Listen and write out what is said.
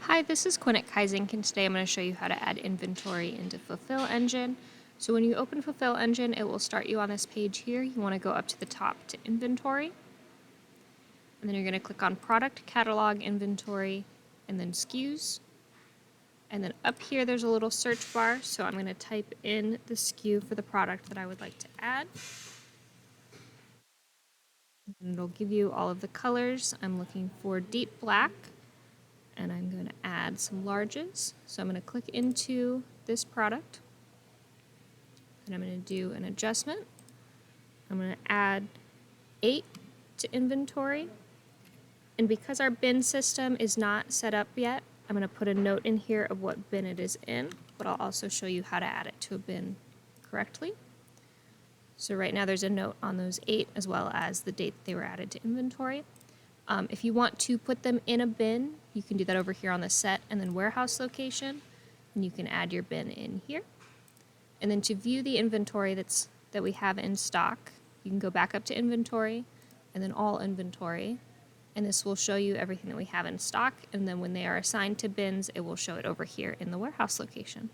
Hi, this is Quinn at Kaizink, and today I'm going to show you how to add inventory into Fulfill Engine. So when you open Fulfill Engine, it will start you on this page here. You want to go up to the top to Inventory, and then you're going to click on Product, Catalog, Inventory, and then SKUs. And then up here there's a little search bar, so I'm going to type in the SKU for the product that I would like to add. And it'll give you all of the colors. I'm looking for deep black, and I'm going to add some larges. So I'm going to click into this product, and I'm going to do an adjustment. I'm going to add 8 to inventory, and because our bin system is not set up yet, I'm going to put a note in here of what bin it is in, but I'll also show you how to add it to a bin correctly. So right now there's a note on those 8 as well as the date they were added to inventory. If you want to put them in a bin, you can do that over here on the set and then warehouse location, and you can add your bin in here. And then to view the inventory that we have in stock, you can go back up to inventory and then all inventory, and this will show you everything that we have in stock, and then when they are assigned to bins, it will show it over here in the warehouse location.